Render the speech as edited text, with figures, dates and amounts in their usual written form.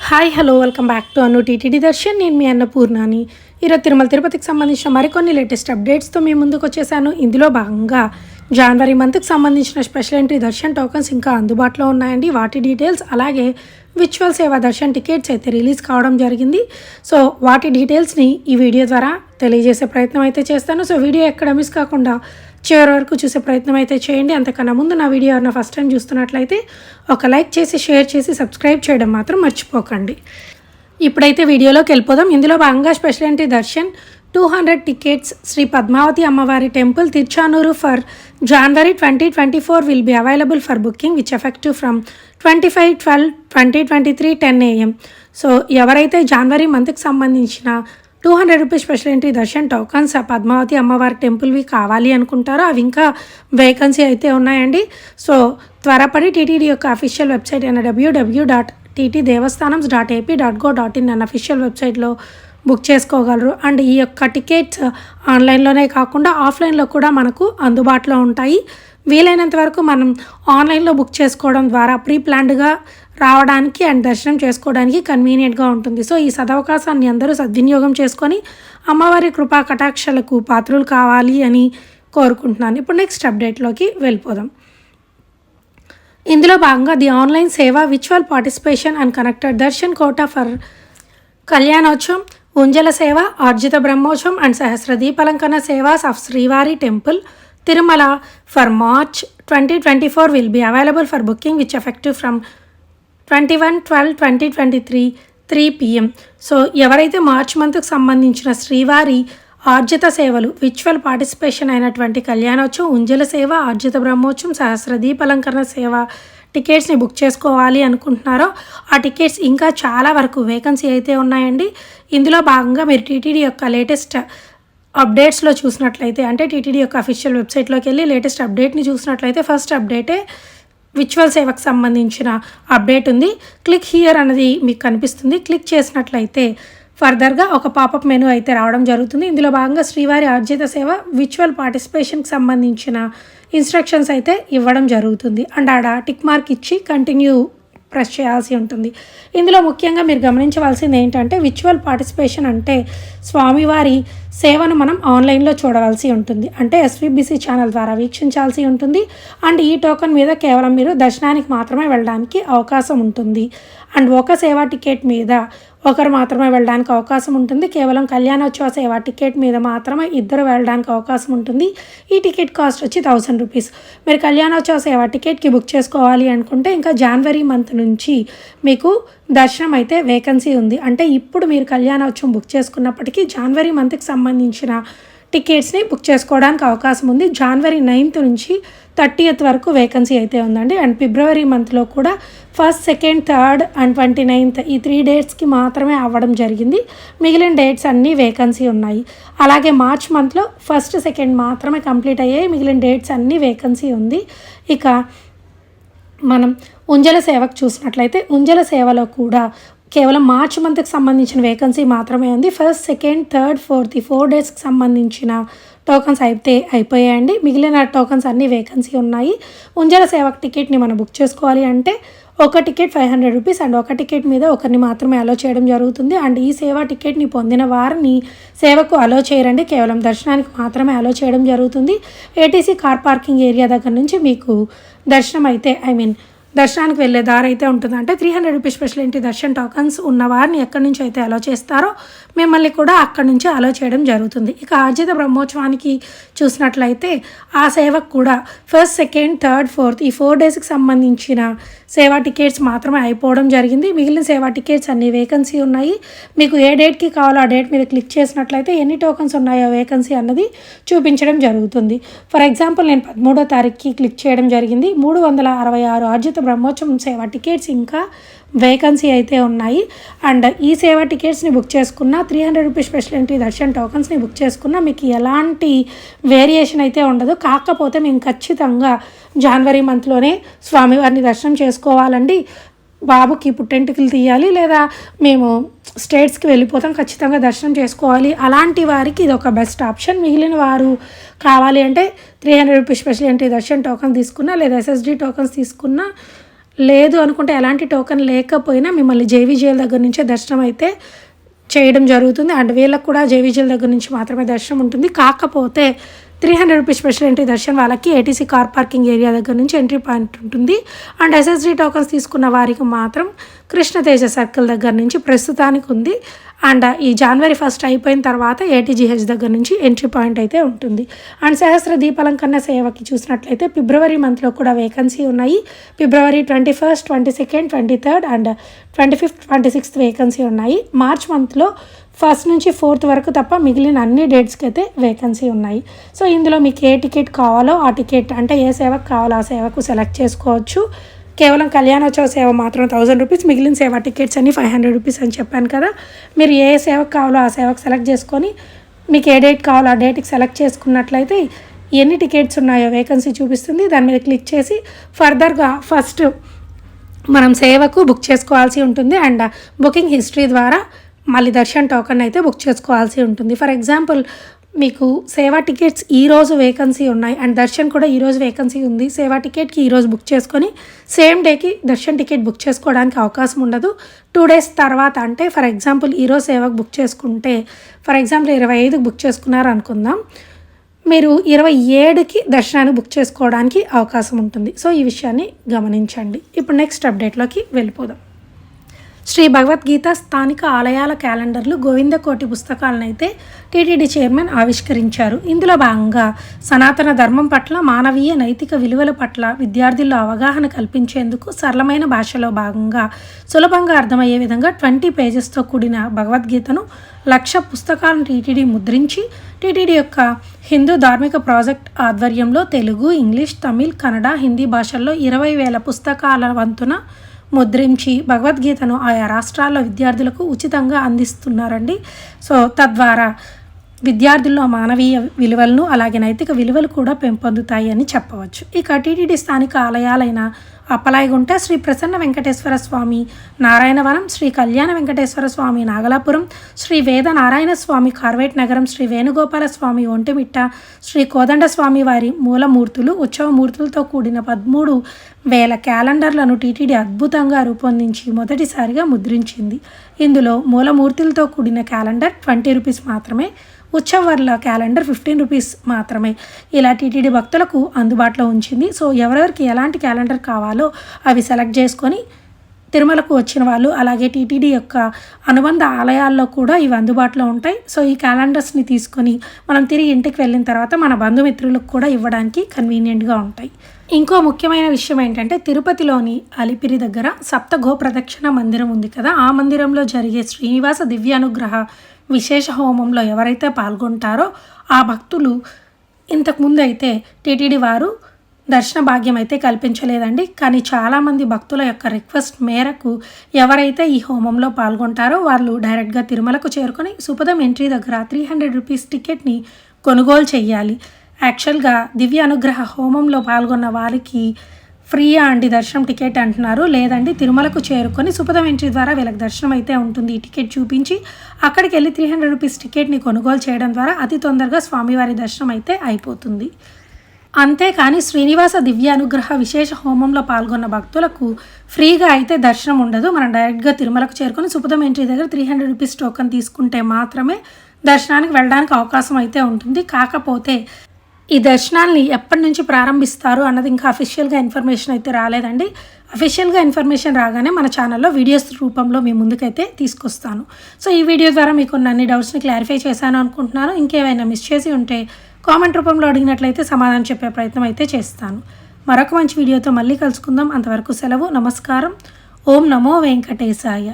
Hi hello welcome back to Anu TTD Darshan. నేను మీ అన్నపూర్ణాని. ఈరోజు తిరుమల తిరుపతికి సంబంధించిన మరికొన్ని లేటెస్ట్ అప్డేట్స్తో మీ ముందుకు వచ్చేసాను. ఇందులో భాగంగా జనవరి మంత్కి సంబంధించిన స్పెషల్ ఎంట్రీ దర్శన్ టోకన్స్ ఇంకా అందుబాటులో ఉన్నాయండి. వాటి డీటెయిల్స్ అలాగే విచువల్ సేవా దర్శన్ టికెట్స్ అయితే రిలీజ్ కావడం జరిగింది. సో వాటి డీటెయిల్స్ని ఈ వీడియో ద్వారా తెలియజేసే ప్రయత్నం అయితే చేస్తాను. సో వీడియో ఎక్కడ మిస్ కాకుండా చివరి వరకు చూసే ప్రయత్నం అయితే చేయండి. అంతకన్నా ముందు నా వీడియో ఎవరైనా ఫస్ట్ టైం చూస్తున్నట్లయితే ఒక లైక్ చేసి షేర్ చేసి సబ్స్క్రైబ్ చేయడం మాత్రం మర్చిపోకండి. ఇప్పుడైతే వీడియోలోకి వెళ్ళిపోదాం. ఇందులో భాగంగా special entry darshan 200 tickets Shri Padmavathi అమ్మవారి temple Tiruchanoor for January 2024 will be available for booking which effective from 25/12/2023 10 AM. So ఎవరైతే జనవరి మంత్కి సంబంధించిన 200 rupees special entry darshan tokens Padmavati అమ్మవారి టెంపుల్వి కావాలి అనుకుంటారో అవి ఇంకా వేకెన్సీ అయితే ఉన్నాయండి. సో త్వరపడి టీటీడీ యొక్క అఫీషియల్ వెబ్సైట్ అయిన www.ttdevastanams.ap.go.in అన్న అఫీషియల్ వెబ్సైట్లో బుక్ చేసుకోగలరు. అండ్ ఈ యొక్క టికెట్స్ ఆన్లైన్లోనే కాకుండా ఆఫ్లైన్లో కూడా మనకు అందుబాటులో ఉంటాయి. వీలైనంత వరకు మనం ఆన్లైన్లో బుక్ చేసుకోవడం ద్వారా ప్రీ ప్లాన్డ్గా రావడానికి అండ్ దర్శనం చేసుకోవడానికి కన్వీనియంట్గా ఉంటుంది. సో ఈ సదవకాశాన్ని అందరూ సద్వినియోగం చేసుకొని అమ్మవారి కృపా కటాక్షలకు పాత్రులు కావాలి అని కోరుకుంటున్నాను. ఇప్పుడు నెక్స్ట్ అప్డేట్లోకి వెళ్ళిపోదాం. ఇందులో భాగంగా ది ఆన్లైన్ సేవ విచువల్ participation and connected darshan quota for Kalyanotsavam Unjal seva Arjitha Brahmotsavam and Sahasradeepalankarana sevas of Srivari temple Tirumala for March 2024 will be available for booking which effective from 21/12/2023 3 PM. So ఎవరైతే మార్చ్ మంత్కి సంబంధించిన శ్రీవారి ఆర్జిత సేవలు విచువల్ పార్టిసిపేషన్ అయినటువంటి కళ్యాణోత్సవం ఉంజల సేవ ఆర్జిత బ్రహ్మోత్సవం సహస్రదీపాలంకరణ సేవ టికెట్స్ని బుక్ చేసుకోవాలి అనుకుంటున్నారో ఆ టికెట్స్ ఇంకా చాలా వరకు వేకెన్సీ అయితే ఉన్నాయండి. ఇందులో భాగంగా మీరు టీటీడీ యొక్క లేటెస్ట్ అప్డేట్స్లో చూసినట్లయితే అంటే టీటీడీ యొక్క అఫీషియల్ వెబ్సైట్లోకి వెళ్ళి లేటెస్ట్ అప్డేట్ని చూసినట్లయితే ఫస్ట్ అప్డేటే విచువల్ సేవకు సంబంధించిన అప్డేట్ ఉంది. క్లిక్ హియర్ అనేది మీకు కనిపిస్తుంది. క్లిక్ చేసినట్లయితే ఫర్దర్గా ఒక పాపప్ మెనూ అయితే రావడం జరుగుతుంది. ఇందులో భాగంగా శ్రీవారి ఆర్జిత సేవ విచువల్ పార్టిసిపేషన్కి సంబంధించిన ఇన్స్ట్రక్షన్స్ అయితే ఇవ్వడం జరుగుతుంది. అండ్ ఆడ టిక్ మార్క్ ఇచ్చి కంటిన్యూ ప్రెస్ చేయాల్సి ఉంటుంది. ఇందులో ముఖ్యంగా మీరు గమనించవలసింది ఏంటంటే విచువల్ పార్టిసిపేషన్ అంటే స్వామివారి సేవను మనం ఆన్లైన్లో చూడవలసి ఉంటుంది. అంటే ఎస్వీబీసీ ఛానల్ ద్వారా వీక్షించాల్సి ఉంటుంది. అండ్ ఈ టోకెన్ మీద కేవలం మీరు దర్శనానికి మాత్రమే వెళ్ళడానికి అవకాశం ఉంటుంది. అండ్ ఒక సేవా టికెట్ మీద ఒకరు మాత్రమే వెళ్ళడానికి అవకాశం ఉంటుంది. కేవలం కళ్యాణోత్సవ సేవా టికెట్ మీద మాత్రమే ఇద్దరు వెళ్ళడానికి అవకాశం ఉంటుంది. ఈ టికెట్ కాస్ట్ వచ్చి 1000 రూపీస్. మీరు కళ్యాణోత్సవ సేవా టికెట్కి బుక్ చేసుకోవాలి అనుకుంటే ఇంకా జనవరి మంత్ నుంచి మీకు దర్శనం అయితే వేకెన్సీ ఉంది. అంటే ఇప్పుడు మీరు కళ్యాణోత్సవం బుక్ చేసుకున్నప్పటికీ జనవరి మంత్కి సంబంధించిన టికెట్స్ని బుక్ చేసుకోవడానికి అవకాశం ఉంది. జనవరి 9th నుంచి 30th వరకు వేకెన్సీ అయితే ఉందండి. అండ్ ఫిబ్రవరి మంత్లో కూడా 1st, 2nd, 3rd and 29th ఈ 3 డేట్స్కి మాత్రమే అవ్వడం జరిగింది. మిగిలిన డేట్స్ అన్నీ వేకెన్సీ ఉన్నాయి. అలాగే మార్చ్ మంత్లో 1st, 2nd మాత్రమే కంప్లీట్ అయ్యాయి. మిగిలిన డేట్స్ అన్నీ వేకెన్సీ ఉంది. ఇక మనం ఉంజల సేవకు చూసినట్లయితే ఉంజల సేవలో కూడా కేవలం మార్చ్ మంత్కి సంబంధించిన వేకెన్సీ మాత్రమే ఉంది. 1st, 2nd, 3rd, 4th ఈ 4 డేస్కి సంబంధించిన టోకన్స్ అయితే అయిపోయాయండి. మిగిలిన టోకన్స్ అన్నీ వేకెన్సీ ఉన్నాయి. ఉంజల సేవకు టికెట్ని మనం బుక్ చేసుకోవాలి అంటే ఒక టికెట్ 500 రూపీస్ అండ్ ఒక టికెట్ మీద ఒకరిని మాత్రమే అలో చేయడం జరుగుతుంది. అండ్ ఈ సేవా టికెట్ని పొందిన వారిని సేవకు అలో చేయరండి. కేవలం దర్శనానికి మాత్రమే అలో చేయడం జరుగుతుంది. ఏటీసీ కార్ పార్కింగ్ ఏరియా దగ్గర నుంచి మీకు దర్శనం అయితే దర్శనానికి వెళ్ళే దారి అయితే ఉంటుంది. అంటే 300 rupees special entry darshan tokens ఉన్న వారిని ఎక్కడి నుంచి అయితే అలో చేస్తారో మిమ్మల్ని కూడా అక్కడి నుంచి అలో చేయడం జరుగుతుంది. ఇక ఆర్జిత బ్రహ్మోత్సవానికి చూసినట్లయితే ఆ సేవకు కూడా 1st, 2nd, 3rd, 4th ఈ 4 డేస్కి సంబంధించిన సేవా టికెట్స్ మాత్రమే అయిపోవడం జరిగింది. మిగిలిన సేవా టికెట్స్ అన్ని వేకెన్సీ ఉన్నాయి. మీకు ఏ డేట్కి కావాలో ఆ డేట్ మీద క్లిక్ చేసినట్లయితే ఎన్ని టోకన్స్ ఉన్నాయో వేకెన్సీ అన్నది చూపించడం జరుగుతుంది. ఫర్ ఎగ్జాంపుల్ నేను 13వ తారీఖుకి క్లిక్ చేయడం జరిగింది. 366 ఆర్జిత బ్రహ్మోత్సవం సేవా టికెట్స్ ఇంకా వేకెన్సీ అయితే ఉన్నాయి. అండ్ ఈ సేవా టికెట్స్ని బుక్ చేసుకున్న 300 రూపీస్ స్పెషల్ ఎంట్రీ దర్శన్ టోకన్స్ని బుక్ చేసుకున్న మీకు ఎలాంటి వేరియేషన్ అయితే ఉండదు. కాకపోతే మేము ఖచ్చితంగా జనవరి మంత్లోనే స్వామివారిని దర్శనం చేసుకోవాలండి. బాబుకి పుట్టెంటుకలు తీయాలి లేదా మేము స్టేట్స్కి వెళ్ళిపోతాం, ఖచ్చితంగా దర్శనం చేసుకోవాలి అలాంటి వారికి ఇది ఒక బెస్ట్ ఆప్షన్. మిగిలిన వారు కావాలి అంటే 300 rupees special entry Darshan token తీసుకున్నా లేదా ఎస్ఎస్డి టోకన్స్ తీసుకున్నా లేదు అనుకుంటే ఎలాంటి టోకెన్ లేకపోయినా మిమ్మల్ని జేవీజీఎల్ దగ్గర నుంచే దర్శనం అయితే చేయడం జరుగుతుంది. అండ్ వీళ్ళకి కూడా జేవీజీఎల్ దగ్గర నుంచి మాత్రమే దర్శనం ఉంటుంది. కాకపోతే 300 రూపీస్ స్పెషల్ ఎంట్రీ దర్శనం వాళ్ళకి ఏటీసీ కార్ పార్కింగ్ ఏరియా దగ్గర నుంచి ఎంట్రీ పాయింట్ ఉంటుంది. అండ్ ఎస్ఎస్డి టోకన్స్ తీసుకున్న వారికి మాత్రం కృష్ణతేజ సర్కిల్ దగ్గర నుంచి ప్రస్తుతానికి ఉంది. అండ్ ఈ January 1 అయిపోయిన తర్వాత ఏటీజీహెచ్ దగ్గర నుంచి ఎంట్రీ పాయింట్ అయితే ఉంటుంది. అండ్ సహస్ర దీపాలంకరణ సేవకి చూసినట్లయితే ఫిబ్రవరి మంత్లో కూడా వేకెన్సీ ఉన్నాయి. ఫిబ్రవరి 21, 22, 23 అండ్ 25, 26 వేకెన్సీ ఉన్నాయి. మార్చ్ మంత్లో 1 నుంచి 4 వరకు తప్ప మిగిలిన అన్ని డేట్స్కి అయితే వేకెన్సీ ఉన్నాయి. సో ఇందులో మీకు ఏ టికెట్ కావాలో ఆ టికెట్, అంటే ఏ సేవకు కావాలో ఆ సేవకు సెలెక్ట్ చేసుకోవచ్చు. కేవలం కళ్యాణోత్సవ సేవ మాత్రం 1000 రూపీస్, మిగిలిన సేవ టికెట్స్ అన్ని 500 రూపీస్ అని చెప్పాను కదా. మీరు ఏ సేవకు కావాలో ఆ సేవకు సెలెక్ట్ చేసుకొని మీకు ఏ డేట్ కావాలో ఆ డేట్కి సెలెక్ట్ చేసుకున్నట్లయితే ఎన్ని టికెట్స్ ఉన్నాయో వేకెన్సీ చూపిస్తుంది. దాని మీద క్లిక్ చేసి ఫర్దర్గా ఫస్ట్ మనం సేవకు బుక్ చేసుకోవాల్సి ఉంటుంది. అండ్ బుకింగ్ హిస్టరీ ద్వారా మళ్ళీ దర్శన్ టోకన్ అయితే బుక్ చేసుకోవాల్సి ఉంటుంది. ఫర్ ఎగ్జాంపుల్ మీకు సేవా టికెట్స్ ఈరోజు వేకెన్సీ ఉన్నాయి అండ్ దర్శన్ కూడా ఈరోజు వేకెన్సీ ఉంది. సేవా టికెట్కి ఈరోజు బుక్ చేసుకొని సేమ్ డేకి దర్శన్ టికెట్ బుక్ చేసుకోవడానికి అవకాశం ఉండదు. 2 డేస్ తర్వాత, అంటే ఫర్ ఎగ్జాంపుల్ ఈరోజు సేవకు బుక్ చేసుకుంటే, ఫర్ ఎగ్జాంపుల్ 25కి బుక్ చేసుకున్నారు అనుకుందాం, మీరు 27కి దర్శనాన్ని బుక్ చేసుకోవడానికి అవకాశం ఉంటుంది. సో ఈ విషయాన్ని గమనించండి. ఇప్పుడు నెక్స్ట్ అప్డేట్లోకి వెళ్ళిపోదాం. శ్రీ భగవద్గీత స్థానిక ఆలయాల క్యాలెండర్లు గోవిందకోటి పుస్తకాలను అయితే టీటీడీ చైర్మన్ ఆవిష్కరించారు. ఇందులో భాగంగా సనాతన ధర్మం పట్ల, మానవీయ నైతిక విలువల పట్ల విద్యార్థుల్లో అవగాహన కల్పించేందుకు సరళమైన భాషలో భాగంగా సులభంగా అర్థమయ్యే విధంగా 20 పేజెస్తో కూడిన భగవద్గీతను 1,00,000 పుస్తకాలను టీటీడీ ముద్రించి టీటీడీ యొక్క హిందూ ధార్మిక ప్రాజెక్ట్ ఆధ్వర్యంలో తెలుగు, ఇంగ్లీష్, తమిళ్, కన్నడ, హిందీ భాషల్లో 20,000 పుస్తకాల వంతున ముద్రించి భగవద్గీతను ఆయా రాష్ట్రాల్లో విద్యార్థులకు ఉచితంగా అందిస్తున్నారండి. సో తద్వారా విద్యార్థుల్లో మానవీయ విలువలను అలాగే నైతిక విలువలు కూడా పెంపొందుతాయి అని చెప్పవచ్చు. ఇక టీటీడీ స్థానిక ఆలయాలైన అప్పలాయగుంట శ్రీ ప్రసన్న వెంకటేశ్వర స్వామి నారాయణవనం, శ్రీ కళ్యాణ వెంకటేశ్వర స్వామి నాగలాపురం, శ్రీ వేద నారాయణ స్వామి కార్వేట్ నగరం, శ్రీ వేణుగోపాల స్వామి ఒంటిమిట్ట, శ్రీ కోదండ స్వామి వారి మూలమూర్తులు, ఉత్సవమూర్తులతో కూడిన 13,000 క్యాలెండర్లను టీటీడీ అద్భుతంగా రూపొందించి మొదటిసారిగా ముద్రించింది. ఇందులో మూలమూర్తులతో కూడిన క్యాలెండర్ 20 రూపీస్ మాత్రమే, ఉత్సవర్ల క్యాలెండర్ 15 రూపీస్ మాత్రమే ఇలా టీటీడీ భక్తులకు అందుబాటులో ఉంచింది. సో ఎవరెవరికి ఎలాంటి క్యాలెండర్ కావాలో అవి సెలెక్ట్ చేసుకొని తిరుమలకు వచ్చిన వాళ్ళు, అలాగే టీటీడీ యొక్క అనుబంధ ఆలయాల్లో కూడా ఇవి అందుబాటులో ఉంటాయి. సో ఈ క్యాలెండర్స్ని తీసుకొని మనం తిరిగి ఇంటికి వెళ్ళిన తర్వాత మన బంధుమిత్రులకు కూడా ఇవ్వడానికి కన్వీనియంట్గా ఉంటాయి. ఇంకో ముఖ్యమైన విషయం ఏంటంటే, తిరుపతిలోని అలిపిరి దగ్గర సప్త గో ప్రదక్షిణ మందిరం ఉంది కదా, ఆ మందిరంలో జరిగే శ్రీనివాస దివ్యానుగ్రహ విశేష హోమంలో ఎవరైతే పాల్గొంటారో ఆ భక్తులు ఇంతకుముందు అయితే టీటీడీ వారు దర్శన భాగ్యం అయితే కల్పించలేదండి. కానీ చాలామంది భక్తుల యొక్క రిక్వెస్ట్ మేరకు ఎవరైతే ఈ హోమంలో పాల్గొంటారో వాళ్ళు డైరెక్ట్గా తిరుమలకు చేరుకొని సుపదం ఎంట్రీ దగ్గర 300 రూపీస్ టికెట్ని కొనుగోలు చేయాలి. యాక్చువల్గా దివ్య అనుగ్రహ హోమంలో పాల్గొన్న వారికి ఫ్రీయా అండి దర్శనం టికెట్ అంటున్నారు. లేదండి, తిరుమలకు చేరుకొని సుపదం ఎంట్రీ ద్వారా వీళ్ళకి దర్శనం అయితే ఉంటుంది. ఈ టికెట్ చూపించి అక్కడికి వెళ్ళి 300 రూపీస్ టికెట్ని కొనుగోలు చేయడం ద్వారా అతి తొందరగా స్వామివారి దర్శనం అయితే అయిపోతుంది. అంతేకాని శ్రీనివాస దివ్య అనుగ్రహ విశేష హోమంలో పాల్గొన్న భక్తులకు ఫ్రీగా అయితే దర్శనం ఉండదు. మనం డైరెక్ట్గా తిరుమలకు చేరుకొని సుపదం ఎంట్రీ దగ్గర 300 రూపీస్ టోకెన్ తీసుకుంటే మాత్రమే దర్శనానికి వెళ్ళడానికి అవకాశం అయితే ఉంటుంది. కాకపోతే ఈ దర్శనాల్ని ఎప్పటి నుంచి ప్రారంభిస్తారు అన్నది ఇంకా అఫీషియల్గా ఇన్ఫర్మేషన్ అయితే రాలేదండి. అఫీషియల్గా ఇన్ఫర్మేషన్ రాగానే మన ఛానల్లో వీడియోస్ రూపంలో మీ ముందుకైతే తీసుకొస్తాను. సో ఈ వీడియో ద్వారా మీకు అన్ని డౌట్స్ని క్లారిఫై చేశాను అనుకుంటున్నాను. ఇంకేమైనా మిస్ చేసి ఉంటే కామెంట్ రూపంలో అడిగినట్లయితే సమాధానం చెప్పే ప్రయత్నం అయితే చేస్తాను. మరొక మంచి వీడియోతో మళ్ళీ కలుసుకుందాం. అంతవరకు సెలవు. నమస్కారం. ఓం నమో వెంకటేశాయ.